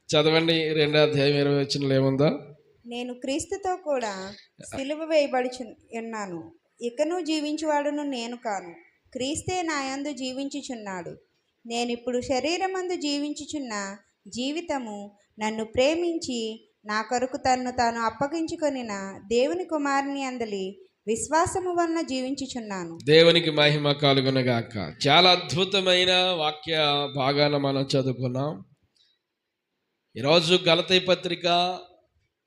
చదవండి 2:20 ఏముందో. నేను క్రీస్తుతో కూడా సిలువ వేయబడుచు ఉన్నాను. ఇకను జీవించువాడును నేను కాను, క్రీస్తే నా యందు జీవించుచున్నాడు. నేనిప్పుడు శరీరమందు జీవించుచున్న జీవితము నన్ను ప్రేమించి నా కొరకు తన్ను తాను అప్పగించుకొనిన దేవుని కుమారుని అందలి విశ్వాసము వలన జీవించుచున్నాను. దేవునికి మహిమ కలుగునగాక. చాలా అద్భుతమైన వాక్య భాగాన మనం చదువుకున్నాం. ఈరోజు గలతీ పత్రిక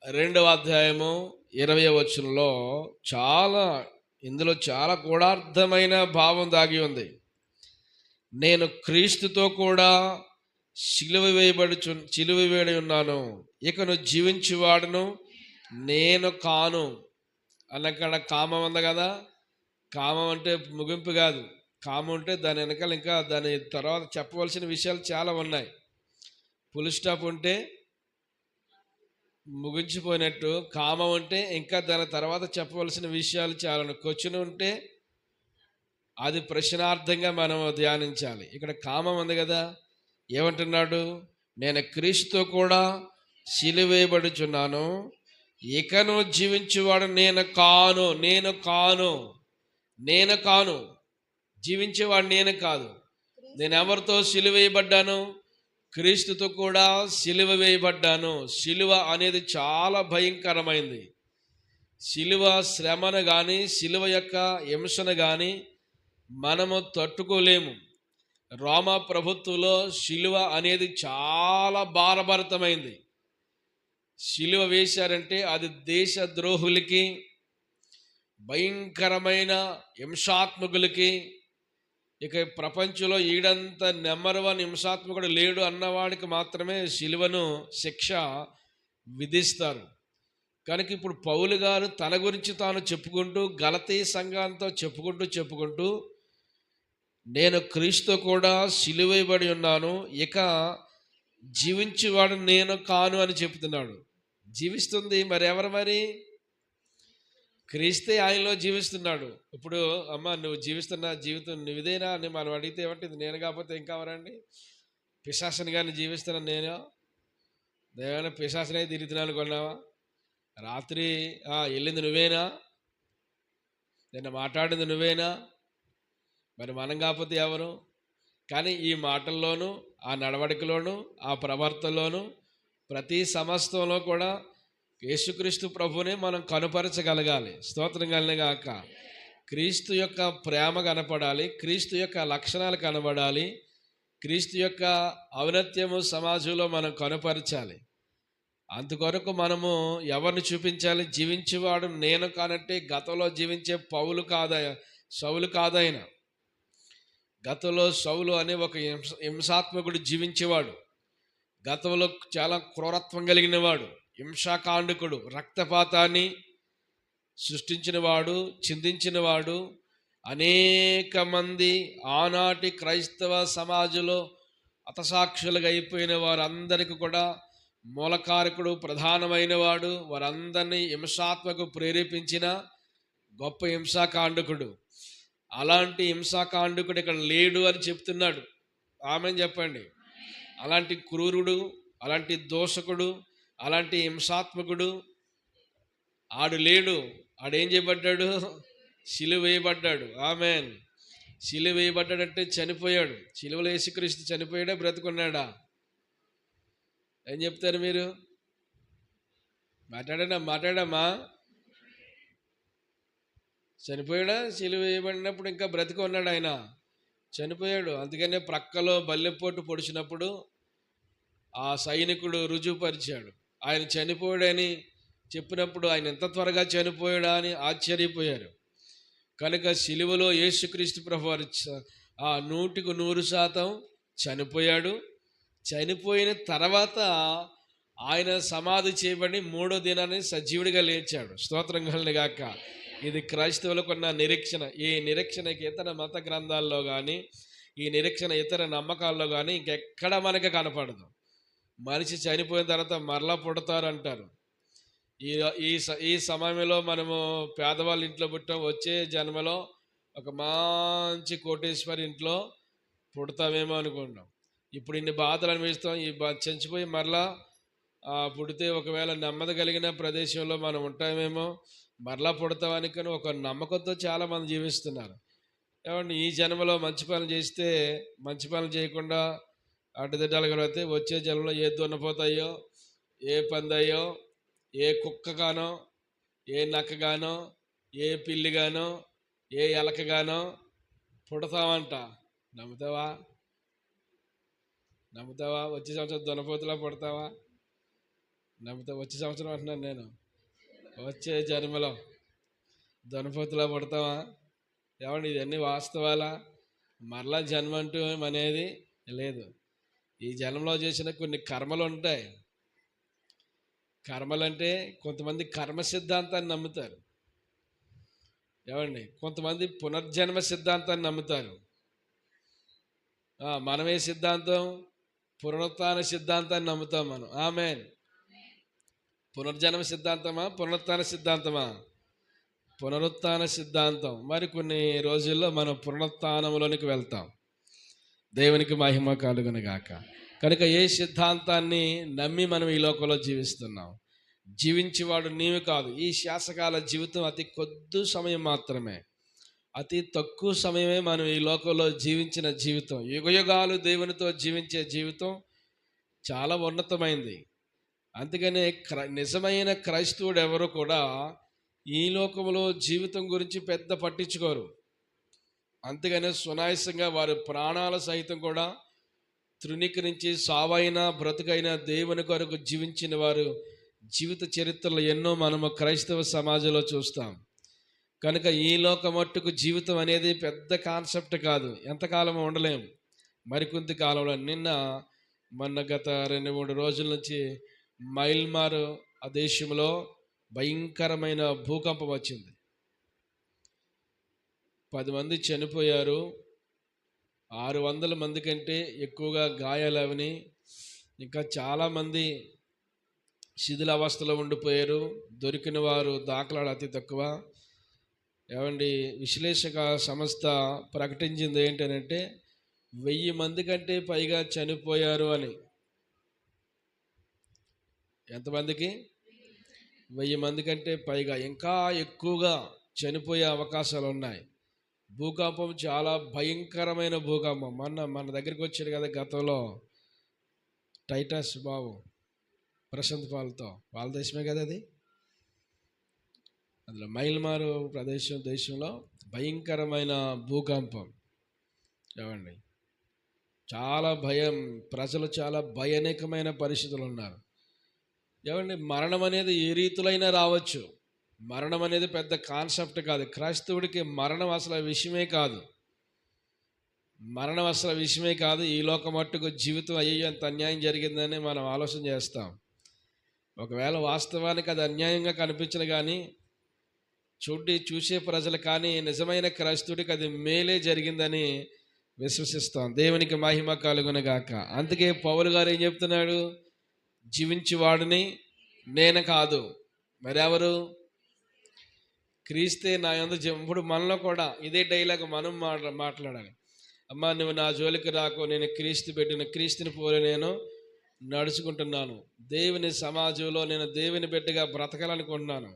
2:20 ఇందులో చాలా గూఢార్థమైన భావం దాగి ఉంది. నేను క్రీస్తుతో కూడా సిలువ వేయబడి ఉన్నాను, ఇకను జీవించువాడును నేను కాను అన్నక్కడ కామం ఉంది కదా. కామం అంటే ముగింపు కాదు. కామం అంటే దాని వెనకాల ఇంకా దాని తర్వాత చెప్పవలసిన విషయాలు చాలా ఉన్నాయి. ఫుల్ స్టాప్ ఉంటే ముగించిపోయినట్టు, కామం అంటే ఇంకా దాని తర్వాత చెప్పవలసిన విషయాలు చాలా. క్వశ్చన్ ఉంటే అది ప్రశ్నార్థంగా మనం ధ్యానించాలి. ఇక్కడ కామం ఉంది కదా. ఏమంటున్నాడు? నేను క్రీస్తుతో కూడా సిలువేయబడుచున్నాను, ఇకను జీవించేవాడు నేను కాను. జీవించేవాడు నేను కాదు. నేను ఎవరితో సిలువ వేయబడ్డాను? క్రీస్తుతో కూడా సిలువ వేయబడ్డాను. సిలువ అనేది చాలా భయంకరమైంది. సిలువ శ్రమను కానీ సిలువ యొక్క హింసను కానీ మనము తట్టుకోలేము. రోమా ప్రభుత్వంలో సిలువ అనేది చాలా భారభరితమైంది. సిలువ వేశారంటే అది దేశ ద్రోహులకి, భయంకరమైన హింసాత్మకులకి, ఇక ప్రపంచంలో ఈడంత నెంబర్ 1 హింసాత్మకుడు లేడు అన్నవాడికి మాత్రమే సిలువను శిక్ష విధిస్తారు. కనుక ఇప్పుడు పౌలు గారు తన గురించి తాను చెప్పుకుంటూ గలతీ సంఘంతో చెప్పుకుంటూ నేను క్రీస్తు కూడా సిలువేయబడి ఉన్నాను, ఇక జీవించేవాడు నేను కాను అని చెప్తున్నాడు. జీవిస్తుంది మరి ఎవరు? మరి క్రీస్తే ఆయనలో జీవిస్తున్నాడు. ఇప్పుడు అమ్మ నువ్వు జీవిస్తున్న జీవితం నువ్వుదేనా అని మనం అడిగితే ఏమంటుంది? నేను కాకపోతే ఏం కావాలండి? పిశాసుని కానీ జీవిస్తున్నా నేను? దేవైనా పిశాసునే తిరుగుతున్నాను కొన్నావా? రాత్రి వెళ్ళింది నువ్వేనా? నిన్న మాట్లాడింది నువ్వేనా? మరి మనం కాకపోతే ఎవరు? కానీ ఈ మాటల్లోనూ, ఆ నడవడికలోనూ, ఆ ప్రవర్తనలోనూ, ప్రతి సమస్తంలో కూడా యేసుక్రీస్తు ప్రభునే మనం కనుపరచగలగాలి. స్తోత్రం కలిగాక. క్రీస్తు యొక్క ప్రేమ కనపడాలి, క్రీస్తు యొక్క లక్షణాలు కనబడాలి, క్రీస్తు యొక్క ఔన్నత్యము సమాజంలో మనం కనుపరచాలి. అందుకొరకు మనము ఎవరిని చూపించాలి? జీవించేవాడు నేను కానంటే గతంలో జీవించే సౌలు కాదాయన. గతంలో సౌలు అనే ఒక హింసాత్మకుడు జీవించేవాడు. గతంలో చాలా క్రూరత్వం కలిగినవాడు, హింసాకాండకుడు, రక్తపాతాన్ని సృష్టించినవాడు, చిందించినవాడు. అనేక మంది ఆనాటి క్రైస్తవ సమాజంలో హతసాక్షులుగా అయిపోయిన వారందరికీ కూడా మూలకారకుడు, ప్రధానమైన వాడు. వారందరినీ హింసాత్మకు ప్రేరేపించిన గొప్ప హింసాకాండకుడు. అలాంటి హింసాకాండకుడు ఇక్కడ లేడు అని చెప్తున్నాడు. ఆమెను చెప్పండి. అలాంటి క్రూరుడు, అలాంటి దోషకుడు, అలాంటి హింసాత్మకుడు ఆడు లేడు. ఆడేం చేయబడ్డాడు? సిలువ వేయబడ్డాడు. ఆమెన్. సిలువ వేయబడ్డాడంటే చనిపోయాడు. సిలువలో యేసుక్రీస్తు చనిపోయాడా, బ్రతుకున్నాడా? ఏం చెప్తారు మీరు? మాట్లాడమ్మా. చనిపోయాడా? సిలువ వేయబడినప్పుడు ఇంకా బ్రతికి ఉన్నాడు ఆయన? చనిపోయాడు. అందుకనే ప్రక్కలో బల్లెపోటు పొడిచినప్పుడు ఆ సైనికుడు రుజువుపరిచాడు. ఆయన చనిపోయాడని చెప్పినప్పుడు ఆయన ఎంత త్వరగా చనిపోయాడా అని ఆశ్చర్యపోయారు. కనుక సిలువలో యేసుక్రీస్తు ప్రభువారు 100% చనిపోయాడు. చనిపోయిన తర్వాత ఆయన సమాధి చేయబడి 3వ దినాన్ని సజీవుడిగా లేచాడు. స్తోత్రం కలుగుగాక. ఇది క్రైస్తవులకు ఉన్న నిరీక్షణ. ఈ నిరీక్షణకి ఇతర మత గ్రంథాల్లో కానీ, ఈ నిరీక్షణ ఇతర నమ్మకాల్లో కానీ ఇంకెక్కడ మనకి కనపడదు. మనిషి చనిపోయిన తర్వాత మరలా పుడతారు అంటారు. ఈ సమయంలో మనము పేదవాళ్ళ ఇంట్లో పుట్టాం, వచ్చే జన్మలో ఒక మంచి కోటేశ్వరి ఇంట్లో పుడతామేమో అనుకుంటాం. ఇప్పుడు ఇన్ని బాధలు అనిపిస్తాం. చచ్చిపోయి మరలా పుడితే ఒకవేళ నెమ్మది కలిగిన ప్రదేశంలో మనం ఉంటామేమో, మరలా పుడతామని కానీ ఒక నమ్మకంతో చాలామంది జీవిస్తున్నారు. ఏమండి, ఈ జన్మలో మంచి పనులు చేస్తే మంచి పనులు చేయకుండా అడ్డదిడ్డాలు కలిగితే వచ్చే జన్మలో ఏ దున్నపోతాయో, ఏ పందయ్యో, ఏ కుక్కగానో, ఏ నక్కగానో, ఏ పిల్లిగానో, ఏ ఎలకగానో పుడతామంట. నమ్ముతావా? నమ్ముతావా? వచ్చే సంవత్సరం దున్నపోతులా పుడతావా? నమ్ముతా? వచ్చే సంవత్సరం అంటున్నాను నేను, వచ్చే జన్మలో దున్నపోతులా పుడతావా? ఏమండి, ఇవన్నీ వాస్తవాలా? మరలా జన్మ అంటూ అనేది లేదు. ఈ జన్మలో చేసిన కొన్ని కర్మలు ఉంటాయి. కర్మలంటే కొంతమంది కర్మ సిద్ధాంతాన్ని నమ్ముతారు. ఏమండి, కొంతమంది పునర్జన్మ సిద్ధాంతాన్ని నమ్ముతారు. మనమే సిద్ధాంతం, పునరుత్థాన సిద్ధాంతాన్ని నమ్ముతాం మనం. ఆమేన్. పునర్జన్మ సిద్ధాంతమా, పునరుత్థాన సిద్ధాంతమా? పునరుత్థాన సిద్ధాంతం. మరి కొన్ని రోజుల్లో మనం పునరుత్థానంలోనికి వెళ్తాం. దేవునికి మహిమ కలుగునుగాక. కనుక ఏ సిద్ధాంతాన్ని నమ్మి మనం ఈ లోకంలో జీవిస్తున్నాం? జీవించేవాడు నీవు కాదు. ఈ శాసకాల జీవితం అతి కొద్ది సమయం మాత్రమే, అతి తక్కువ సమయమే మనం ఈ లోకంలో జీవించిన జీవితం. యుగయుగాలు దేవునితో జీవించే జీవితం చాలా ఉన్నతమైంది. అందుకనే నిజమైన క్రైస్తవుడు ఎవరు కూడా ఈ లోకంలో జీవితం గురించి పెద్ద పట్టించుకోరు. అందుకనే సునాయాసంగా వారి ప్రాణాల సహితం కూడా తృణీకరించి సావైనా బ్రతుకైనా దేవుని కొరకు జీవించిన వారు జీవిత చరిత్రలో ఎన్నో మనము క్రైస్తవ సమాజంలో చూస్తాం. కనుక ఈ లోక మట్టుకు జీవితం అనేది పెద్ద కాన్సెప్ట్ కాదు. ఎంతకాలం ఉండలేం, మరికొంత కాలంలో. మొన్న గత 2-3 రోజుల నుంచి మయన్మార్ ఆ దేశంలో భయంకరమైన భూకంపం వచ్చింది. 10 మంది చనిపోయారు. 600 మంది కంటే ఎక్కువగా గాయాలు అవని. ఇంకా చాలామంది శిథిలావస్థలో ఉండిపోయారు. దొరికిన వారు దాఖలాలు అతి తక్కువ. ఏమండి, విశ్లేషక సంస్థ ప్రకటించింది ఏంటంటే 1000 మంది కంటే పైగా చనిపోయారు అని. ఎంతమందికి? 1000 మంది కంటే పైగా, ఇంకా ఎక్కువగా చనిపోయే అవకాశాలు ఉన్నాయి. భూకంపం చాలా భయంకరమైన భూకంపం. మన దగ్గరికి వచ్చాడు కదా గతంలో టైటస్ బాబు, ప్రశాంత్ పాల్తో, వాళ్ళ దేశమే కదా అది. అందులో మయన్మార్ దేశంలో భయంకరమైన భూకంపం. ఏమండి, చాలా భయం, ప్రజలు చాలా భయానకమైన పరిస్థితులు ఉన్నారు. ఏమండి, మరణం అనేది ఏ రీతులైనా రావచ్చు. మరణం అనేది పెద్ద కాన్సెప్ట్ కాదు. క్రైస్తవుడికి మరణం అసలు విషయమే కాదు. మరణం అసలు విషయమే కాదు. ఈ లోక మట్టుకు జీవితం అయ్యో ఎంత అన్యాయం జరిగిందని మనం ఆలోచన చేస్తాం. ఒకవేళ వాస్తవానికి అది అన్యాయంగా కనిపించిన కానీ చూసే ప్రజలు కానీ నిజమైన క్రైస్తవుడికి అది మేలే జరిగిందని విశ్వసిస్తాం. దేవునికి మహిమ కలుగునుగాక. అందుకే పౌలు గారు ఏం చెప్తున్నాడు? జీవించేవాడిని నేను కాదు, మరెవరు? క్రీస్తే నా యందు ఇప్పుడు మనలో కూడా ఇదే డైలాగ్ మనం మాట్లాడాలి. అమ్మా, నువ్వు నా జోలికి రాకు, నేను క్రీస్తు పెట్టిన క్రీస్తుని పోలి నేను నడుచుకుంటున్నాను. దేవుని సమాజంలో నేను దేవుని బిడ్డగా బ్రతకాలనుకుంటున్నాను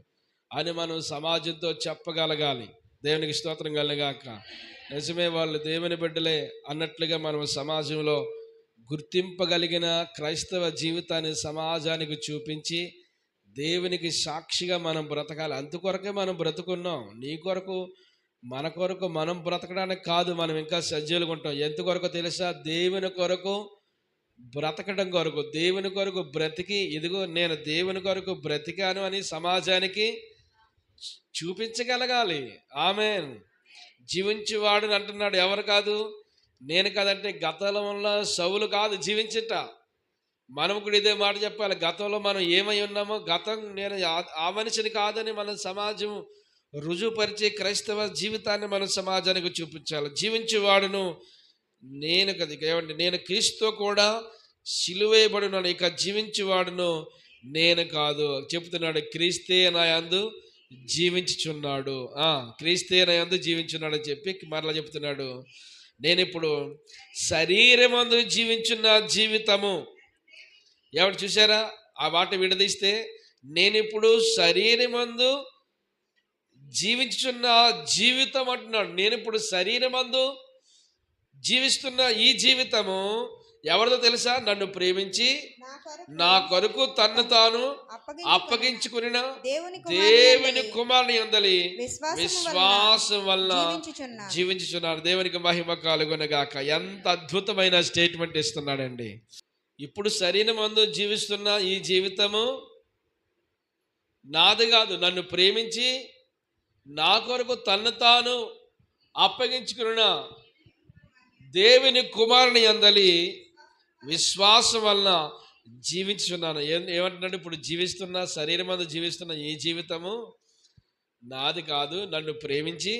అని మనం సమాజంతో చెప్పగలగాలి. దేవునికి స్తోత్రం కలుగాక. నిజమే, వాళ్ళు దేవుని బిడ్డలే అన్నట్లుగా మనం సమాజంలో గుర్తింపగలిగిన క్రైస్తవ జీవితాన్ని సమాజానికి చూపించి దేవునికి సాక్షిగా మనం బ్రతకాలి. అందుకొరకే మనం బ్రతుకున్నాం. నీ కొరకు, మన కొరకు మనం బ్రతకడానికి కాదు. మనం ఇంకా సజీవులుగా ఉంటాం. ఎంతకొరకు తెలుసా? దేవుని కొరకు బ్రతకడం కొరకు. దేవుని కొరకు బ్రతికి, ఇదిగో నేను దేవుని కొరకు బ్రతికాను అని సమాజానికి చూపించగలగాలి. ఆమేన్. జీవించేవాడు అంటున్నాడు. ఎవరు కాదు? నేను కాదంటే గతంలో సౌలు కాదు జీవించట. మనం కూడా ఇదే మాట చెప్పాలి. గతంలో మనం ఏమై ఉన్నామో, నేను ఆ మనిషిని కాదని మన సమాజం రుజువుపరిచే క్రైస్తవ జీవితాన్ని మనం సమాజానికి చూపించాలి. జీవించేవాడును నేను కదా. ఏమంటే, నేను క్రీస్తుతో కూడా సిలువేయబడినాను, ఇక జీవించేవాడును నేను కాదు చెప్తున్నాడు. క్రీస్తే నా యందు జీవించుచున్నాడు. క్రీస్తే నా యందు జీవించున్నాడు అని చెప్పి మరలా చెప్తున్నాడు. నేను ఇప్పుడు శరీరమందు జీవించున్న జీవితము. ఎవరు చూసారా? ఆ మాట విడదీస్తే, నేను ఇప్పుడు శరీరమందు జీవించుచున్న జీవితం అంటున్నాడు. నేను ఇప్పుడు శరీరమందు జీవిస్తున్న ఈ జీవితము ఎవరిదో తెలుసా? నన్ను ప్రేమించి నా కొరకు తన్ను తాను అప్పగించుకుని దేవుని కుమారుని యందలి విశ్వాసం వల్ల జీవించుచున్నాడు. దేవునికి మహిమ కలుగునగాక. ఎంత అద్భుతమైన స్టేట్మెంట్ ఇస్తున్నాడండి. ఇప్పుడు శరీరమందు జీవిస్తున్న ఈ జీవితము నాది కాదు, నన్ను ప్రేమించి నా కొరకు తన్ను తాను అప్పగించుకున్న దేవుని కుమారుని యందలి విశ్వాసం వలన జీవించున్నాను. ఏమంటున్నాడు? ఇప్పుడు జీవిస్తున్న శరీరం అందు జీవిస్తున్న ఈ జీవితము నాది కాదు, నన్ను ప్రేమించి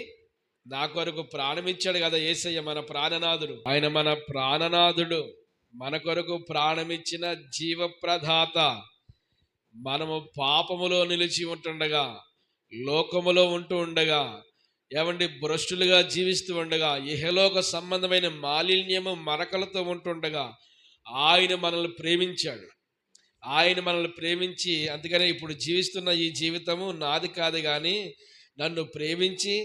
నా కొరకు ప్రాణం ఇచ్చాడు కదా యేసయ్య, మన ప్రాణనాథుడు. ఆయన మన ప్రాణనాథుడు, మన కొరకు ప్రాణమిచ్చిన జీవప్రదాత. మనము పాపములో నిలిచి ఉంటుండగా, లోకములో ఉంటూ ఉండగా, ఏమండి భ్రష్టులుగా జీవిస్తూ ఉండగా, ఇహలోక సంబంధమైన మాలిన్యము మరకలతో ఉంటుండగా ఆయన మనల్ని ప్రేమించాడు. ఆయన మనల్ని ప్రేమించి, అందుకనే ఇప్పుడు జీవిస్తున్న ఈ జీవితము నాది కాదు కానీ నన్ను ప్రేమించి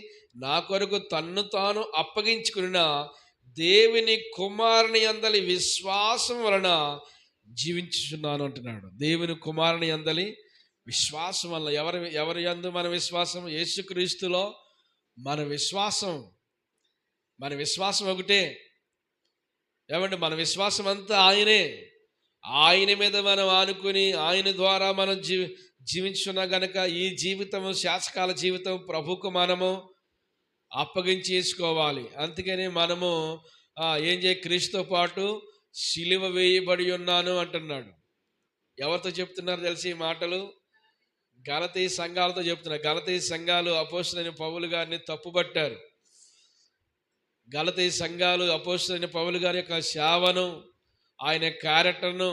నా కొరకు తన్ను తాను అప్పగించుకున్న దేవుని కుమారుని యందలి విశ్వాసం వలన జీవించుచున్నాను అంటున్నాడు. దేవుని కుమారుని యందలి విశ్వాసం వలన. ఎవరి యందు మన విశ్వాసం? యేసుక్రీస్తులో మన విశ్వాసం ఒకటే. ఏమంటే మన విశ్వాసం అంతా ఆయనే. ఆయన మీద మనం ఆనుకుని ఆయన ద్వారా మనం జీవించున్నా గనక ఈ జీవితము శాశ్వతకాల జీవితం ప్రభుకు మనము అప్పగించేసుకోవాలి. అందుకని మనము ఏం క్రీస్తుతో పాటు సిలువ వేయబడి ఉన్నాను అంటున్నాడు. ఎవరితో చెప్తున్నారు తెలిసి ఈ మాటలు? గలతీ సంఘాలతో చెప్తున్నారు. గలతీ సంఘాలు అపోస్తలుడైన పౌలు గారిని తప్పుపట్టారు. గలతీ సంఘాలు అపోస్తలుడైన పౌలు గారి యొక్క సేవను, ఆయన క్యారెక్టర్ను,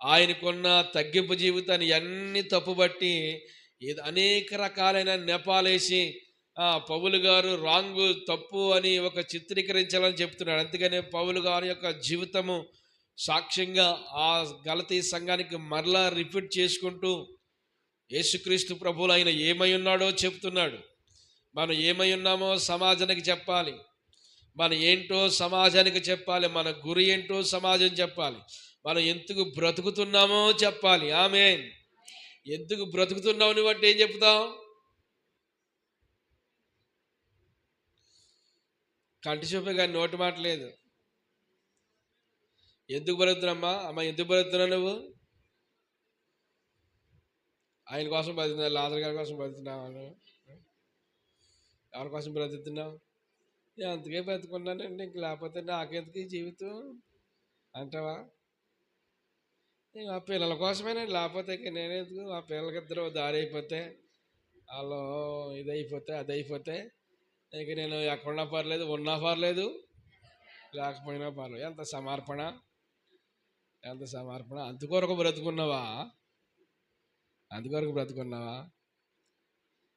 ఆయనకున్న తగ్గింపు జీవితాన్ని అన్ని తప్పుబట్టి అనేక రకాలైన నెపాలేసి పౌలు గారు రాంగు తప్పు అని ఒక చిత్రీకరించాలని చెప్తున్నాడు. అందుకనే పౌలు గారి యొక్క జీవితము సాక్ష్యంగా ఆ గలతీ సంఘానికి మరలా రిపీట్ చేసుకుంటూ యేసుక్రీస్తు ప్రభువులు ఆయన ఏమై ఉన్నాడో చెప్తున్నాడు. మనం ఏమై ఉన్నామో సమాజానికి చెప్పాలి. మనం ఏంటో సమాజానికి చెప్పాలి. మన గురి ఏంటో సమాజం చెప్పాలి. మనం ఎందుకు బ్రతుకుతున్నామో చెప్పాలి. ఆమేన్. ఎందుకు బ్రతుకుతున్నావు నువ్వు అంటే ఏం చెప్తావు? కంటి చూపే కానీ నోటి మాట లేదు. ఎందుకు బ్రతుకుతున్నామ్మా? అమ్మ ఎందుకు బ్రతుకుతున్నావు నువ్వు? ఆయన కోసం బ్రతుకుతున్నావు, లాజర్ గారి కోసం బ్రతుకుతున్నావు, ఎవరి కోసం బ్రతుకుతున్నావు? అంతకే బ్రతుకున్నానండి, ఇంక లేకపోతే నాకెందుకు జీవితం అంటావా? ఆ పిల్లల కోసమేనండి, లేకపోతే నేనెందుకు? ఆ పిల్లలకిద్దరు దారి అయిపోతే, వాళ్ళు ఇదైపోతే అదైపోతే ఇక నేను ఎక్కడున్నా పర్లేదు, ఉన్నా పర్లేదు, లేకపోయినా పర్లేదు. ఎంత సమర్పణ! అందుకొరకు బ్రతుకున్నావా?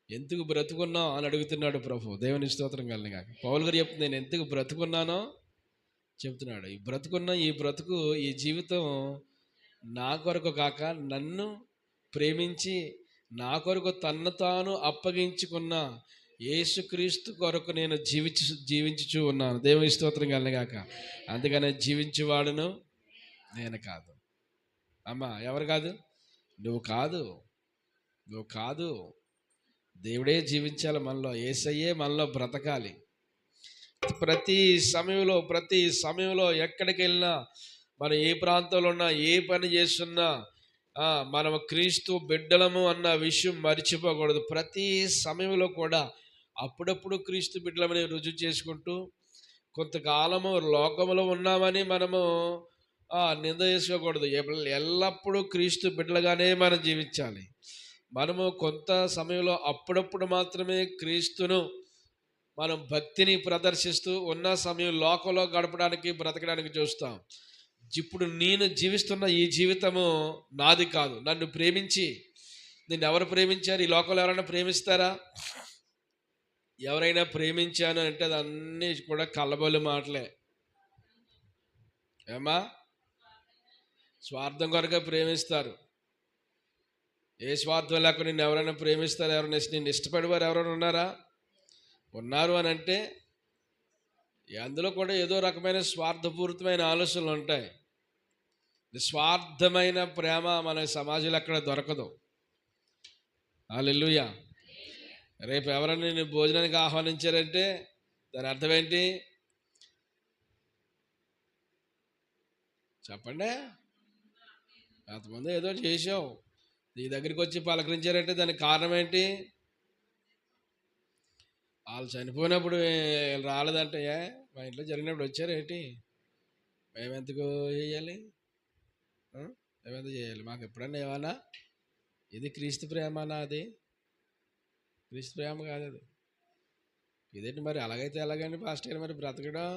ఎందుకు బ్రతుకున్నావు అని అడుగుతున్నాడు ప్రభు. దేవుని స్తోత్రం కలుగుగాక. పౌలు గారు చెప్తుంది, నేను ఎందుకు బ్రతుకున్నానో చెప్తున్నాడు. ఈ బ్రతుకు ఈ జీవితం నా కొరకు కాక నన్ను ప్రేమించి నా కొరకు తన్ను తాను అప్పగించుకున్న యేసుక్రీస్తు కొరకు నేను జీవించుచూ ఉన్నాను. దేవుని స్తోత్రం కలుగుగాక. అందుకనే జీవించేవాడును నేను కాదు. అమ్మా ఎవరు కాదు? నువ్వు కాదు. దేవుడే జీవించాలి మనలో. యేసయ్యే మనలో బ్రతకాలి. ప్రతి సమయంలో ఎక్కడికి వెళ్ళినా, మనం ఏ ప్రాంతంలో ఉన్నా, ఏ పని చేస్తున్నా, మనం క్రీస్తు బిడ్డలము అన్న విషయం మర్చిపోకూడదు. ప్రతి సమయంలో కూడా అప్పుడప్పుడు క్రీస్తు బిడ్డలమని రుజువు చేసుకుంటూ, కొంతకాలము లోకములో ఉన్నామని మనము నింద చేసుకోకూడదు. ఎల్లప్పుడూ క్రీస్తు బిడ్డలుగానే మనం జీవించాలి. మనము కొంత సమయంలో అప్పుడప్పుడు మాత్రమే క్రీస్తును మనం భక్తిని ప్రదర్శిస్తూ ఉన్న సమయం లోకంలో గడపడానికి బ్రతకడానికి చూస్తాం. ఇప్పుడు నేను జీవిస్తున్న ఈ జీవితము నాది కాదు, నన్ను ప్రేమించి. నిన్ను ఎవరు ప్రేమించారు? ఈ లోకంలో ఎవరైనా ప్రేమిస్తారా? ఎవరైనా ప్రేమించాను అంటే అది అన్నీ కూడా కల్లబొల్లి మాటలే. ఏమా? స్వార్థం కొరకే ప్రేమిస్తారు. ఏ స్వార్థం లేకుండా నిన్ను ఎవరైనా ప్రేమిస్తారు, ఎవరైనా నిన్ను ఇష్టపడేవారు ఎవరైనా ఉన్నారా? ఉన్నారు అని అంటే అందులో కూడా ఏదో రకమైన స్వార్థపూరితమైన ఆలోచనలు ఉంటాయి. నిస్వార్థమైన ప్రేమ మన సమాజంలో ఎక్కడ దొరకదు. హల్లెలూయా. రేపు ఎవరైనా నేను భోజనానికి ఆహ్వానించారంటే దాని అర్థం ఏంటి చెప్పండి? అంతమంది ఏదో చేసావు, నీ దగ్గరికి వచ్చి పలకరించారంటే దానికి కారణం ఏంటి? వాళ్ళు చనిపోయినప్పుడు వీళ్ళు రాలేదంటే మా ఇంట్లో జరిగినప్పుడు వచ్చారేంటి, మేమెందుకు చేయాలి, మేమెందుకు చేయాలి? మాకు ఎప్పుడన్నా ఏమన్నా ఇది క్రీస్తు ప్రేమనా? అది క్రీస్తు ప్రేమ కాదు. అది ఇదేంటి మరి? అలాగైతే ఎలాగండి పాస్టర్ గారు మరి బ్రతకడం?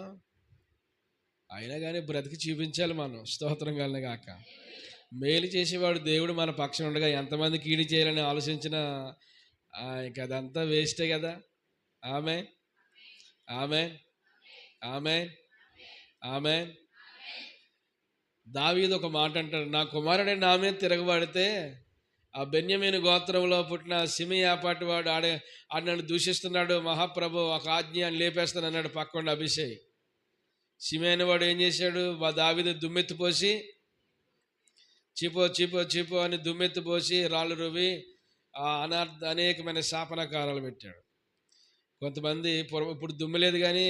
అయినా కానీ బ్రతికి చూపించాలి మనం. స్తోత్రం కలిగిన గాక. మేలు చేసేవాడు దేవుడు మన పక్షం ఉండగా ఎంతమంది కీడు చేయాలని ఆలోచించినా ఇంక అదంతా వేస్టే కదా. ఆమె ఆమె ఆమె ఆమె దావీదు ఒక మాట అంటాడు, నా కుమారుడే నా మీద తిరగబడితే ఆ బెన్యమీను గోత్రంలో పుట్టిన సిమియాపాటి వాడు ఆడే నన్ను దూషిస్తున్నాడు, మహాప్రభు ఒక ఆజ్ఞ అని లేపేస్తాను అన్నాడు పక్కన అభిషేక్. సిమియా వాడు ఏం చేశాడు? దావీదు దుమ్మెత్తి పోసి చీపో చీపో చీపో అని దుమ్మెత్తి పోసి రాళ్ళు రువి అనేకమైన శాపనకారాలు పెట్టాడు. కొంతమంది ఇప్పుడు దుమ్ము లేదు కానీ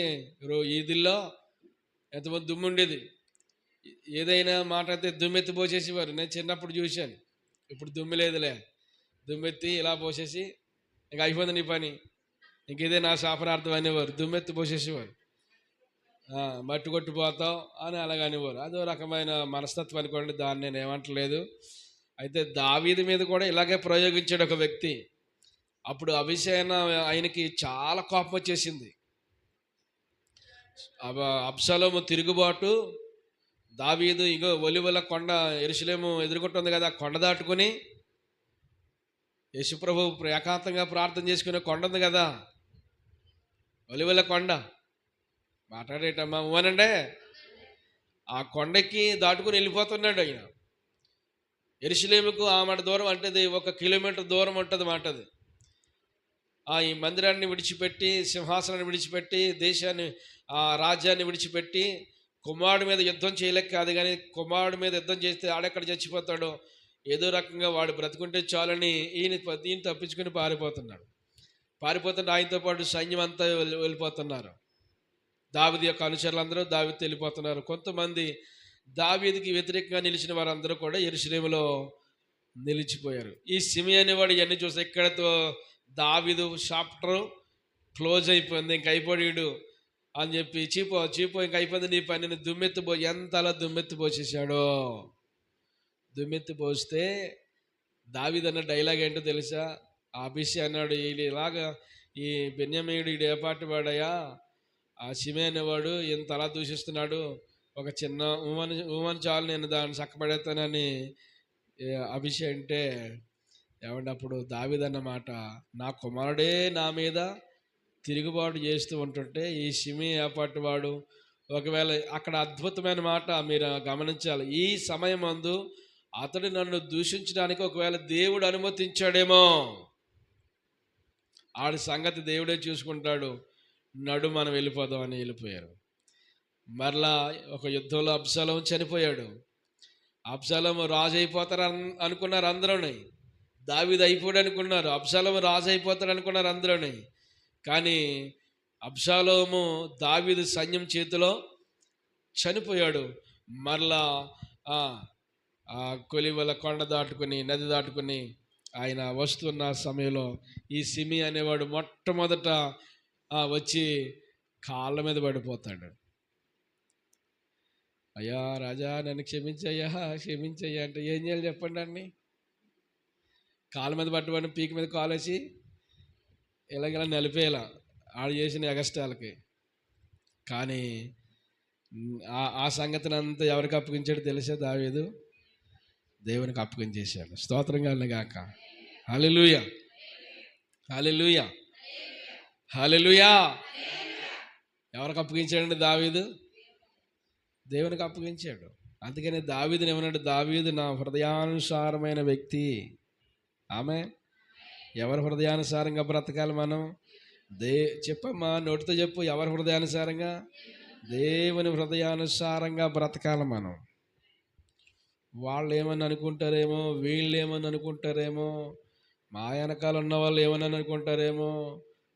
ఈదిల్లో ఎంతమంది దుమ్ము ఉండేది. ఏదైనా మాట అయితే దుమ్మెత్తి పోసేసేవారు. నేను చిన్నప్పుడు చూశాను. ఇప్పుడు దుమ్ము లేదులే, దుమ్మెత్తి ఇలా పోసేసి ఇంక అయిపోయింది నీ పని, ఇంక ఇదే నా శాపనార్థం అనేవారు. దుమ్మెత్తి పోసేసేవారు. మట్టి కొట్టిపోతావు అని అలాగనేవారు. అదో రకమైన మనస్తత్వం అనుకోండి, దాన్ని నేను ఏమంటలేదు. అయితే దావీదు మీద కూడా ఇలాగే ప్రయోగించాడు ఒక వ్యక్తి. అప్పుడు అభిషేక ఆయనకి చాలా కోపం వచ్చేసింది. అబ్షాలోము తిరుగుబాటు, దావీదు ఇగో ఒలివల కొండ యెరూషలేము ఎదుర్కొంటుంది కదా, కొండ దాటుకుని యేసుప్రభు ఏకాంతంగా ప్రార్థన చేసుకునే కొండ ఉంది కదా, ఒలివల కొండ. మాట్లాడేటమ్మా అనండే. ఆ కొండకి దాటుకుని వెళ్ళిపోతున్నాడు ఆయన. యెరూషలేముకు ఆమె దూరం అంటే 1 కిలోమీటర్ దూరం ఉంటుంది మాట. అది ఈ మందిరాన్ని విడిచిపెట్టి, సింహాసనాన్ని విడిచిపెట్టి, దేశాన్ని రాజ్యాన్ని విడిచిపెట్టి కుమారుడి మీద యుద్ధం చేయలేక కాదు, కానీ కుమారుడి మీద యుద్ధం చేస్తే ఆడెక్కడ చచ్చిపోతాడో ఏదో రకంగా వాడు బ్రతుకుంటే చాలని ఈయన తప్పించుకుని పారిపోతుంటే ఆయనతో పాటు సైన్యం అంతా వెళ్ళిపోతున్నారు. దావీదు యొక్క అనుచరులందరూ దావీదు వెళ్ళిపోతున్నారు. కొంతమంది దావీదుకి వ్యతిరేకంగా నిలిచిన వారందరూ కూడా యెరూషలేములో నిలిచిపోయారు. ఈ సిమియా అనేవాడు ఇవన్నీ చూస్తే ఇక్కడతో దావీదు చాప్టర్ క్లోజ్ అయిపోయింది, ఇంక అయిపోయాడు అని చెప్పి చీపో ఇంక అయిపోయింది నీ పని, ఎంతలా దుమ్మెత్తి పోసేసాడో. దుమ్మెత్తి పోస్తే దావీదు అన్న డైలాగ్ ఏంటో తెలుసా? అభిషేక్ అన్నాడు, వీడు ఇలాగా ఈ బెన్యామీనుడు ఈడు ఏ పాటి వాడయ్యా, ఆ సిమియా అనేవాడు ఇంత అలా దూషిస్తున్నాడు, ఒక చిన్న ఊమని చాలు నేను దాన్ని చక్కబడేస్తానని అభిషేక్ అంటే ఏమంటే అప్పుడు దావీదు అన్నమాట, నా కుమారుడే నా మీద తిరుగుబాటు చేస్తూ ఉంటుంటే ఈ సిమియా ఏపాటి వాడు ఒకవేళ అక్కడ అద్భుతమైన మాట మీరు గమనించాలి. ఈ సమయం అందు అతడు నన్ను దూషించడానికి ఒకవేళ దేవుడు అనుమతించాడేమో, ఆడి సంగతి దేవుడే చూసుకుంటాడు, నడు మనం వెళ్ళిపోదాం అని వెళ్ళిపోయారు. మరలా ఒక యుద్ధంలో అబ్షాలోము చనిపోయాడు. అబ్షాలోము రాజు అయిపోతారు అనుకున్నారు అందరూని. దావీదు అయిపోయాడు అనుకున్నారు. అబ్షాలోము రాజు అయిపోతాడు అనుకున్నారు అందరూని. కానీ అబ్షాలోము దావీదు సైన్యం చేతిలో చనిపోయాడు. మరలా కొలివల కొండ దాటుకుని నది దాటుకుని ఆయన వస్తున్న సమయంలో ఈ సిమి అనేవాడు మొట్టమొదట వచ్చి కాళ్ళ మీద పడిపోతాడు. అయ్యా రాజా నన్ను క్షమించయ్యా అంటే ఏం చేయాలి చెప్పండి అన్ని? కాళ్ళ మీద పట్టుబడి పీక మీద కాలేసి ఇలాగ నలిపేలా ఆడు చేసిన ఎగస్టాలకి. కానీ ఆ సంగతిని అంతా ఎవరికి అప్పగించాడు తెలుసా? దావీదు దేవునికి అప్పగించేశాడు. స్తోత్రం కలుగును గాక. హల్లెలూయా హల్లెలూయా హల్లెలూయా. ఎవరికి అప్పగించాడండి? దావీదు దేవునికి అప్పగించాడు. అందుకని దావీదుని ఏమన్నాడు? దావీదు నా హృదయానుసారమైన వ్యక్తి. ఆమె ఎవరి హృదయానుసారంగా బ్రతకాలి మనం? చెప్పమ్మా, నోటితో చెప్పు. ఎవరి హృదయానుసారంగా? దేవుని హృదయానుసారంగా బ్రతకాలి మనం. వాళ్ళు ఏమని అనుకుంటారేమో, వీళ్ళు ఏమని అనుకుంటారేమో, మా వెనకాల ఉన్న వాళ్ళు ఏమని అనుకుంటారేమో,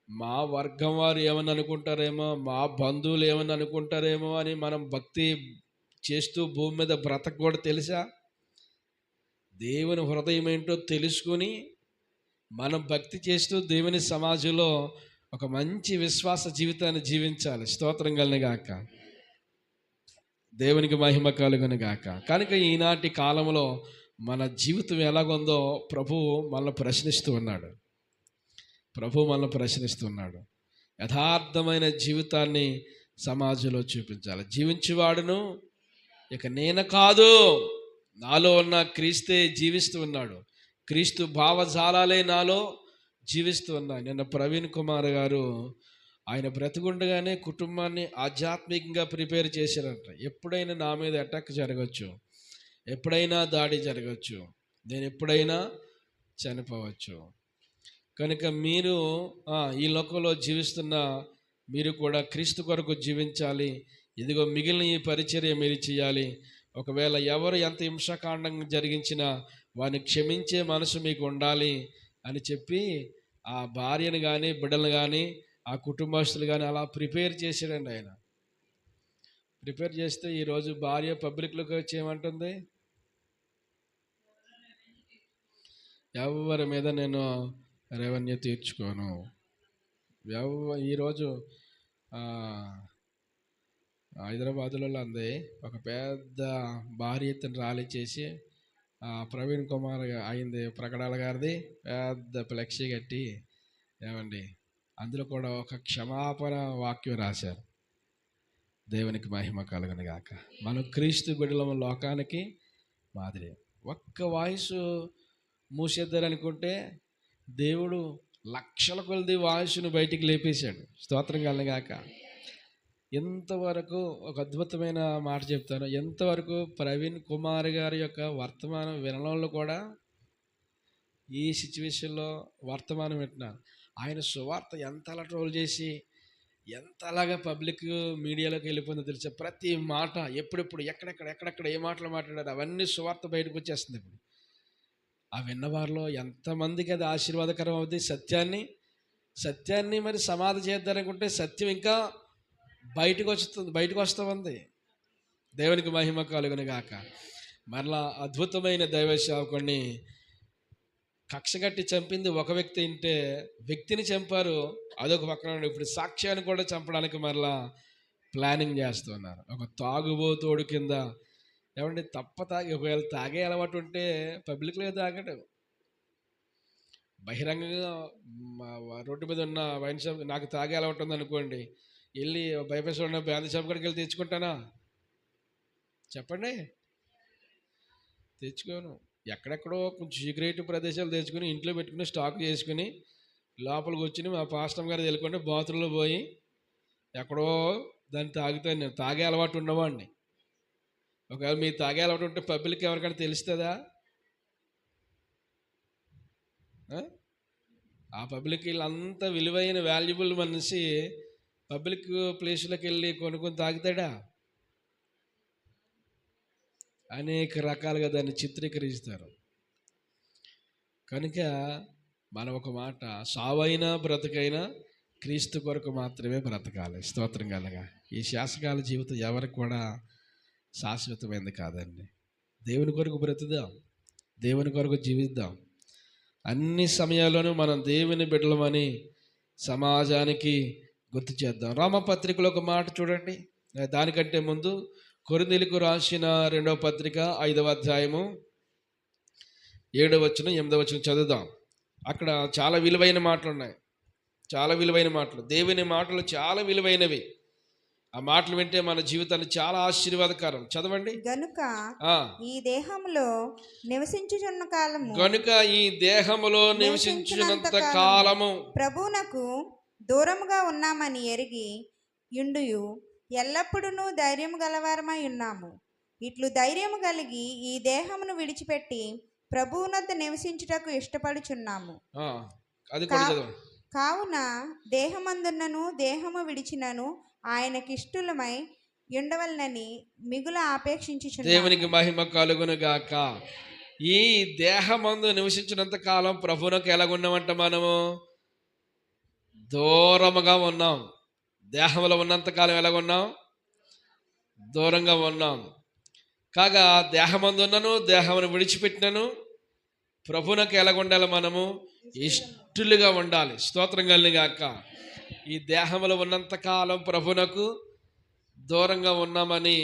మా వర్గం వారు ఏమని అనుకుంటారేమో, మా బంధువులు ఏమని అనుకుంటారేమో అని మనం భక్తి చేస్తూ భూమి మీద బ్రతకూడదు. తెలుసా? దేవుని హృదయం ఏంటో తెలుసుకుని మనం భక్తి చేస్తూ దేవుని సమాజంలో ఒక మంచి విశ్వాస జీవితాన్ని జీవించాలి. స్తోత్రం కలుగునుగాక. దేవునికి మహిమ కలుగునుగాక. కనుక ఈనాటి కాలంలో మన జీవితం ఎలాగుందో ప్రభువు మనల్ని ప్రశ్నిస్తున్నాడు. యథార్థమైన జీవితాన్ని సమాజంలో చూపించాలి. జీవించేవాడును ఇక నేను కాదు, నాలో ఉన్న క్రీస్తే జీవిస్తూ ఉన్నాడు. క్రీస్తు భావజాలాలే నాలో జీవిస్తూ ఉన్నాయి. నిన్న ప్రవీణ్ కుమార్ గారు ఆయన బ్రతికుండగానే కుటుంబాన్ని ఆధ్యాత్మికంగా ప్రిపేర్ చేశారంట. ఎప్పుడైనా నా మీద అటాక్ జరగచ్చు, ఎప్పుడైనా దాడి జరగచ్చు, నేను ఎప్పుడైనా చనిపోవచ్చు. కనుక మీరు ఈ లోకంలో జీవిస్తున్న మీరు కూడా క్రీస్తు కొరకు జీవించాలి. ఇదిగో మిగిలిన ఈ పరిచర్య మీరు చేయాలి. ఒకవేళ ఎవరు ఎంత హింసాకాండం జరిగించినా వారిని క్షమించే మనసు మీకు ఉండాలి అని చెప్పి ఆ భార్యను కానీ బిడ్డలు కానీ ఆ కుటుంబస్తులు కానీ అలా ప్రిపేర్ చేశాడండి. ఆయన ప్రిపేర్ చేస్తే ఈరోజు భార్య పబ్లిక్లోకి వచ్చి ఏమంటుంది? ఎవరి మీద నేను రెవెన్యూ తీర్చుకోను. ఈరోజు హైదరాబాదులో అంది ఒక పెద్ద భారీ ఎత్తున ర్యాలీ చేసి ప్రవీణ్ కుమార్ అయింది ప్రకటాల గారిది పెద్ద ఫ్లెక్సీ కట్టి ఏమండి అందులో కూడా ఒక క్షమాపణ వాక్యం రాశారు. దేవునికి మహిమ కలుగునుగాక. మనం క్రీస్తు బిడ్డలం, లోకానికి మాదిరి. ఒక్క వాయిస్ మూసేద్దారనుకుంటే దేవుడు లక్షల కొలది వాయిస్ను బయటికి లేపేశాడు. స్తోత్రం కలుగునుగాక. ఎంతవరకు ఒక అద్భుతమైన మాట చెప్తాను. ఎంతవరకు ప్రవీణ్ కుమార్ గారి యొక్క వర్తమానం వినడంలో కూడా ఈ సిచ్యువేషన్లో వర్తమానం వింటున్నారు. ఆయన సువార్త ఎంతలా ట్రోల్ చేసి ఎంతలాగా పబ్లిక్ మీడియాలోకి వెళ్ళిపోయిందో తెలుసా? ప్రతి మాట ఎప్పుడెప్పుడు ఎక్కడెక్కడ ఏ మాటలు మాట్లాడారు అవన్నీ సువార్త బయటకు వచ్చేస్తుంది. ఇప్పుడు ఆ విన్నవారిలో ఎంతమందికి అది ఆశీర్వాదకరం అవుతుంది. సత్యాన్ని మరి సమాధి చేద్దారనుకుంటే సత్యం ఇంకా బయటకు వస్తూ ఉంది. దేవునికి మహిమ కలుగునుగాక. మరలా అద్భుతమైన దైవ సేవకుడిని కక్షగట్టి చంపింది ఒక వ్యక్తి ఉంటే వ్యక్తిని చంపారు అదొక పక్కన. ఇప్పుడు సాక్ష్యాన్ని కూడా చంపడానికి మరలా ప్లానింగ్ చేస్తున్నారు. ఒక తాగుబోతోడు కింద ఏమంటే తాగి ఒకవేళ తాగే అలవాటు ఉంటే పబ్లిక్లో తాగడు. బహిరంగంగా రోడ్డు మీద ఉన్న వైన్ షాప్ నాకు తాగే అలవాటు ఉంది అనుకోండి, వెళ్ళి బైపాస్ ఉన్న బ్యాండ్ షాప్ కాడికి వెళ్ళి తెచ్చుకుంటానా? చెప్పండి, తెచ్చుకోను. ఎక్కడెక్కడో కొంచెం సీక్రెట్ ప్రదేశాలు తెచ్చుకుని ఇంట్లో పెట్టుకుని స్టాక్ చేసుకుని లోపలికి వచ్చి మా పాస్టర్ గారు తెలుకుంటే బాత్రూంలో పోయి ఎక్కడో దాన్ని తాగుతాను. నేను తాగే అలవాటు ఉన్నవాడిని. ఒకవేళ మీరు తాగే అలవాటు ఉంటే పబ్లిక్ ఎవరికైనా తెలుస్తుందా? ఆ పబ్లిక్ వీళ్ళంతా విలువైన వాల్యుబుల్ మనిషి పబ్లిక్ ప్లేస్లోకి వెళ్ళి కొనుక్కొని తాగుతాడా? అనేక రకాలుగా దాన్ని చిత్రీకరిస్తారు. కనుక మనం ఒక మాట, సావైనా బ్రతకైనా క్రీస్తు కొరకు మాత్రమే బ్రతకాలి. స్తోత్రం కలగా. ఈ శాసకాల జీవితం ఎవరికి కూడా శాశ్వతమైనది కాదండి. దేవుని కొరకు బ్రతుకుదాం, దేవుని కొరకు జీవిద్దాం. అన్ని సమయాల్లోనూ మనం దేవుని బిడ్డలమని సమాజానికి గుర్తు చేద్దాం. రామపత్రికలో ఒక మాట చూడండి. దానికంటే ముందు కొరింథీయులకు రాసిన 2వ పత్రిక 5వ అధ్యాయము 7వ వచనం 8వ వచనం చదువుదాం. అక్కడ చాలా విలువైన మాటలు ఉన్నాయి. చాలా విలువైన మాటలు, దేవుని మాటలు చాలా విలువైనవి. ఆ మాటలు వింటే మన జీవితాన్ని చాలా ఆశీర్వాదకరం. చదవండి. గనుక ఈ దేహములో నివసించుచున్న కాలము ప్రభువునకు దూరముగా ఉన్నామని ఎరిగి యుండుయు ఎల్లప్పుడూ ధైర్యము గలవారమై ఉన్నాము. ఇట్లు ధైర్యము కలిగి ఈ దేహమును విడిచిపెట్టి ప్రభువునొద్ద నివసించుటకు ఇష్టపడుచున్నాము. అది కూడా చదువు. కావున దేహమందున్నను దేహము విడిచినను ఆయనకిష్టులమై ఉండవలనని మిగుల ఆపేక్షించుచున్నాము. దేవునికి మహిమ కలుగును గాక. ఈ దేహమందు నివసించినంత కాలం ప్రభువునకు ఎలాగున్నామంట? మనము దూరముగా ఉన్నాం. దేహంలో ఉన్నంత కాలం ఎలాగున్నాం? దూరంగా ఉన్నాం. కాగా దేహమందు ఉన్నను దేహమును విడిచిపెట్టినను ప్రభువునకు ఎలాగుండాలి? మనము ఇష్టలుగా ఉండాలి. స్తోత్రం కలిగిన గాక. ఈ దేహంలో ఉన్నంత కాలం ప్రభువునకు దూరంగా ఉన్నామని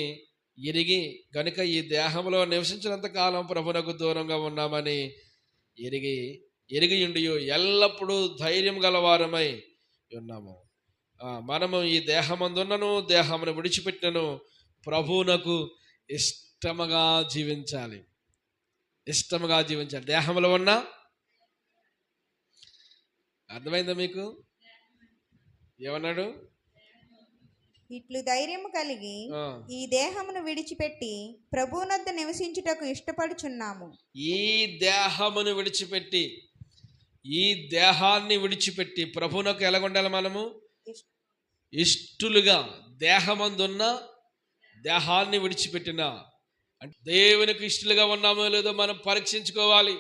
ఎరిగి, కనుక ఈ దేహంలో నివసించినంత కాలం ప్రభువునకు దూరంగా ఉన్నామని ఎరిగి ఉండి ఎల్లప్పుడూ ధైర్యం గలవారమై ఉన్నాము. మనము ఈ దేహమందున్నను దేహమును విడిచిపెట్టినను ప్రభువునకు ఇష్టముగా జీవించాలి. ఇష్టముగా జీవించాలి. దేహంలో ఉన్న, అర్థమైందా మీకు? ఏమన్నాడు? ఇట్లు ధైర్యము కలిగి ఈ దేహమును విడిచిపెట్టి ప్రభువునొద్ద నివసించుటకు ఇష్టపడుచున్నాము. ఈ దేహమును విడిచిపెట్టి, ఈ దేహాన్ని విడిచిపెట్టి ప్రభువునకు ఎలాగుండాలి? మనము ఇష్టలుగా. దేహమందున్న దేహాన్ని విడిచిపెట్టిన అంటే దేవునికి ఇష్టలుగా ఉన్నామో లేదో మనం పరీక్షించుకోవాలి.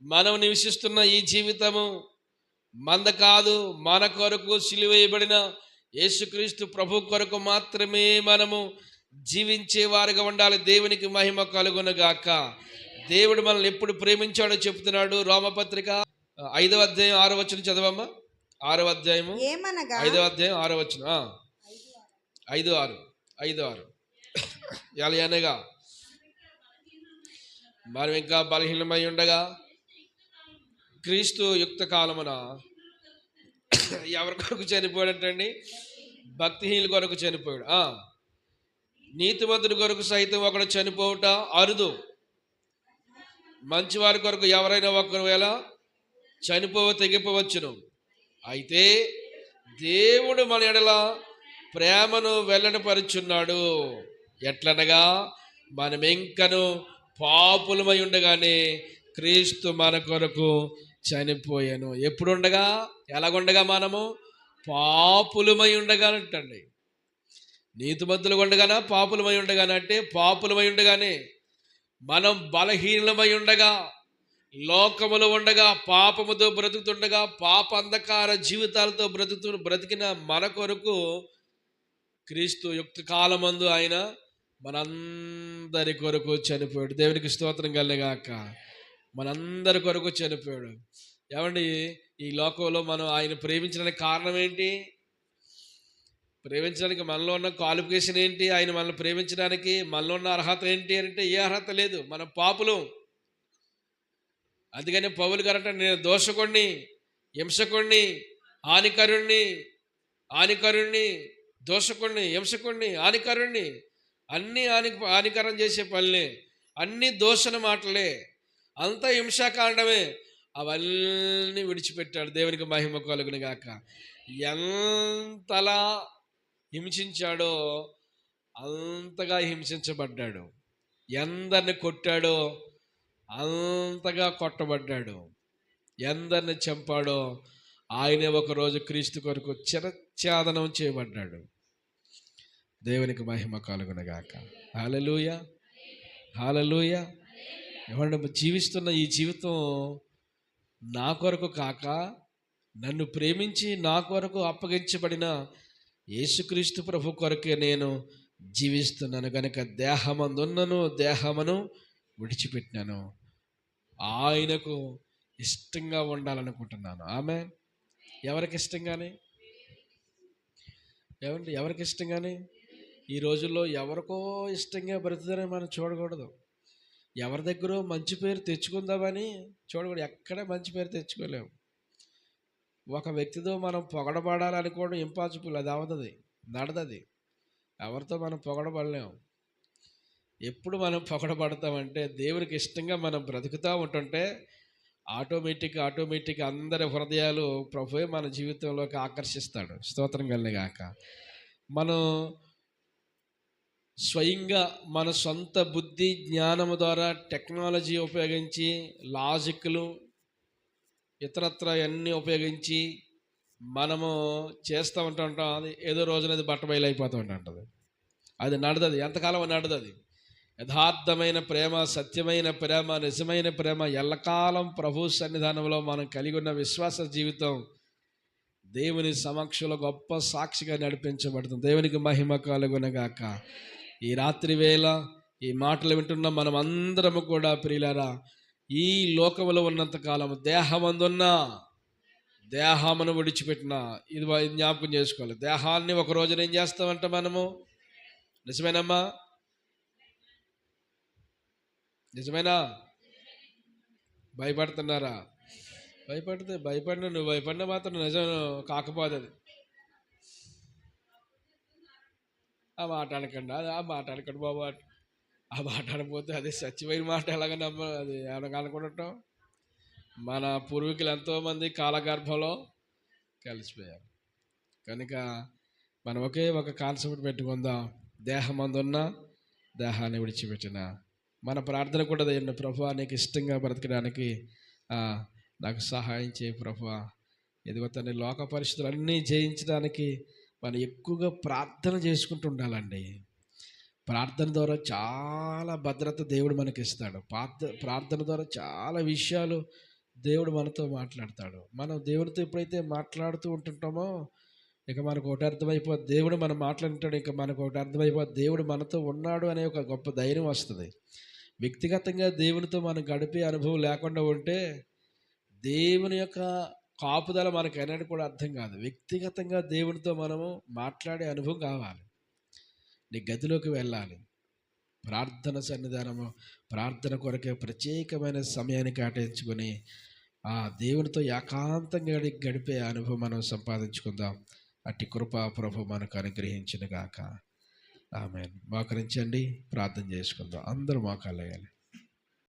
మనం నివసిస్తున్న ఈ జీవితము మంద కాదు. మన కొరకు సిలువ వేయబడిన యేసుక్రీస్తు ప్రభు కొరకు మాత్రమే మనము జీవించే వారిగా ఉండాలి. దేవునికి మహిమ కలుగును గాక. దేవుడు మనల్ని ఎప్పుడు ప్రేమించాడో చెప్తున్నాడు. రోమపత్రిక 5వ అధ్యాయం 6వ వచనం చదవమ్మా. 6వ అధ్యాయము 5వ అధ్యాయం 6వ వచనం. 5:6 అనగా మనం ఇంకా బలహీనమై ఉండగా క్రీస్తు యుక్త కాలమున ఎవరి కొరకు చనిపోయాడంటండి? భక్తిహీనుల కొరకు చనిపోయాడు. నీతిమంతుడి కొరకు సైతం ఒకడు చనిపోవుట అరుదు. మంచివారి కొరకు ఎవరైనా ఒకవేళ తెగిపోవచ్చును. అయితే దేవుడు మన ఎడల ప్రేమను వెల్లడిపరుచున్నాడు. ఎట్లనగా మనం ఇంకను పాపులమై ఉండగానే క్రీస్తు మన కొరకు చనిపోయాను. ఎప్పుడు ఉండగా? ఎలాగుండగా? మనము పాపులమై ఉండగా అంటండి. నీతిమంతులుగా ఉండగానా పాపులమై ఉండగానే? అంటే పాపులమై ఉండగానే. మనం బలహీనమై ఉండగా, లోకములో ఉండగా, పాపముతో బ్రతుకుతుండగా, పాప అంధకార జీవితాలతో బ్రతికిన మన కొరకు క్రీస్తు యుక్త కాలమందు ఆయన మనందరి కొరకు చనిపోయాడు. దేవునికి స్తోత్రం కలుగుగాక. మనందరి కొరకు చనిపోయాడు. ఏమండి, ఈ లోకంలో మనం ఆయన ప్రేమించడానికి కారణం ఏంటి? ప్రేమించడానికి మనలో ఉన్న క్వాలిఫికేషన్ ఏంటి? ఆయన మనల్ని ప్రేమించడానికి మనలో ఉన్న అర్హత ఏంటి అంటే ఏ అర్హత లేదు. మనం పాపులం. అందుకని పౌలు గారంట, నేను దోషకుణ్ణి, హింసకుణ్ణి, హానికరుణ్ణి, దోషకుణ్ణి, హింసకుణ్ణి, హానికరుణ్ణి, అన్నీ హానికరం చేసే పనులే, అన్నీ దోషణ మాటలే, అంతా హింసాకాండమే. అవన్నీ విడిచిపెట్టాడు. దేవునికి మహిమ కలుగును గాక. ఎంతలా హింసించాడో అంతగా హింసించబడ్డాడు. ఎందరిని కొట్టాడో అంతగా కొట్టబడ్డాడు. ఎందరిని చంపాడో ఆయనే ఒకరోజు క్రీస్తు కొరకు చిరఛేదనం చేయబడ్డాడు. దేవునికి మహిమ కలుగును గాక. హల్లెలూయా, హల్లెలూయా. ఏమంటే జీవిస్తున్న ఈ జీవితం నా కొరకు కాక, నన్ను ప్రేమించి నా కొరకు అప్పగించబడిన యేసుక్రీస్తు ప్రభు కొరకే నేను జీవిస్తున్నాను. కనుక దేహమందున్నను దేహమును విడిచిపెట్టినాను. ఆయనకు ఇష్టంగా ఉండాలనుకుంటున్నాను. ఆమె ఎవరికి ఇష్టంగానే? ఏమండి, ఎవరికి ఇష్టంగానే? ఈ రోజుల్లో ఎవరికో ఇష్టంగా బ్రతుకుతారని మనం చూడకూడదు. ఎవరి దగ్గర మంచి పేరు తెచ్చుకుందామని చూడకూడదు. ఎక్కడ మంచి పేరు తెచ్చుకోలేము. ఒక వ్యక్తితో మనం పొగడబడాలనుకోవడం ఇంపాసిబుల్. అది అవదది, నడదది. ఎవరితో మనం పొగడబడలేము. ఎప్పుడు మనం పొగడబడతామంటే దేవునికి ఇష్టంగా మనం బ్రతుకుతూ ఉంటుంటే ఆటోమేటిక్ అందరి హృదయాలు ప్రభువే మన జీవితంలోకి ఆకర్షిస్తాడు. స్తోత్రం కలుగుగాక. మనం స్వయంగా మన సొంత బుద్ధి జ్ఞానము ద్వారా టెక్నాలజీ ఉపయోగించి లాజిక్లు ఇతరత్ర అన్నీ ఉపయోగించి మనము చేస్తూ ఉంటాం. అది ఏదో రోజున అది బట్టబయలు అయిపోతూ ఉంటుంది. అది నడదది, ఎంతకాలం నడదది. యథార్థమైన ప్రేమ, సత్యమైన ప్రేమ, నిజమైన ప్రేమ, ఎల్లకాలం ప్రభు సన్నిధానంలో మనం కలిగి ఉన్న విశ్వాస జీవితం దేవుని సమక్షంలో గొప్ప సాక్షిగా నడిపించబడుతుంది. దేవునికి మహిమ కలుగునగాక. ఈ రాత్రి వేళ ఈ మాటలు వింటున్న మనం అందరము కూడా ప్రియులారా, ఈ లోకములో ఉన్నంతకాలం దేహమందున్న దేహమును విడిచిపెట్టిన ఇది జ్ఞాపకం చేసుకోవాలి. దేహాన్ని ఒక రోజున ఏం చేస్తామంట మనము? నిజమేనమ్మా? నిజమేనా? భయపడుతున్నారా? భయపడిన నువ్వు భయపడిన మాత్రం నిజం కాకపోతుంది. ఆ మాట అనకండి, ఆ మాట అనకండి బాబు. ఆ మాట అనకపోతే అదే సత్యమైన మాట ఎలాగ అది ఏమన్నా అనుకుంటాం. మన పూర్వీకులు ఎంతోమంది కాలగర్భంలో కలిసిపోయారు. కనుక మనం ఒకే ఒక కాన్సెప్ట్ పెట్టుకుందాం. దేహమందున్న దేహాన్ని విడిచిపెట్టిన. మన ప్రార్థన కూడా అదేంటి, ప్రభువా నీకు ఇష్టంగా బ్రతకడానికి నాకు సహాయం చేయి ప్రభువా. ఇదిగో తండ్రి, లోక పరిస్థితులన్నీ జయించడానికి మనం ఎక్కువగా ప్రార్థన చేసుకుంటూ ఉండాలండి. ప్రార్థన ద్వారా చాలా భద్రత దేవుడు మనకి ఇస్తాడు. ప్రార్థన ద్వారా చాలా విషయాలు దేవుడు మనతో మాట్లాడతాడు. మనం దేవుడితో ఎప్పుడైతే మాట్లాడుతూ ఉంటుంటామో ఇక మనకు ఒకటి అర్థమైపోద్ది, దేవుడు మనం మాట్లాడుతాడు. ఇక మనకు ఒకటి అర్థమైపోద్ది, దేవుడు మనతో ఉన్నాడు అనే ఒక గొప్ప ధైర్యం వస్తుంది. వ్యక్తిగతంగా దేవునితో మనం గడిపే అనుభవం లేకుండా ఉంటే దేవుని యొక్క కాపుదల మనకు అనేది కూడా అర్థం కాదు. వ్యక్తిగతంగా దేవునితో మనము మాట్లాడే అనుభవం కావాలి. నీ గదిలోకి వెళ్ళాలి, ప్రార్థన సన్నిధానము, ప్రార్థన కొరకే ప్రత్యేకమైన సమయాన్ని కేటాయించుకొని ఆ దేవునితో ఏకాంతంగా గడిపే అనుభవం మనం సంపాదించుకుందాం. అట్టి కృప ప్రభు మనకు అనుగ్రహించును గాక. ఆమేన్. మోకరించండి, ప్రార్థన చేసుకుందాం. అందరూ మోకాళ్ళు వేయాలి.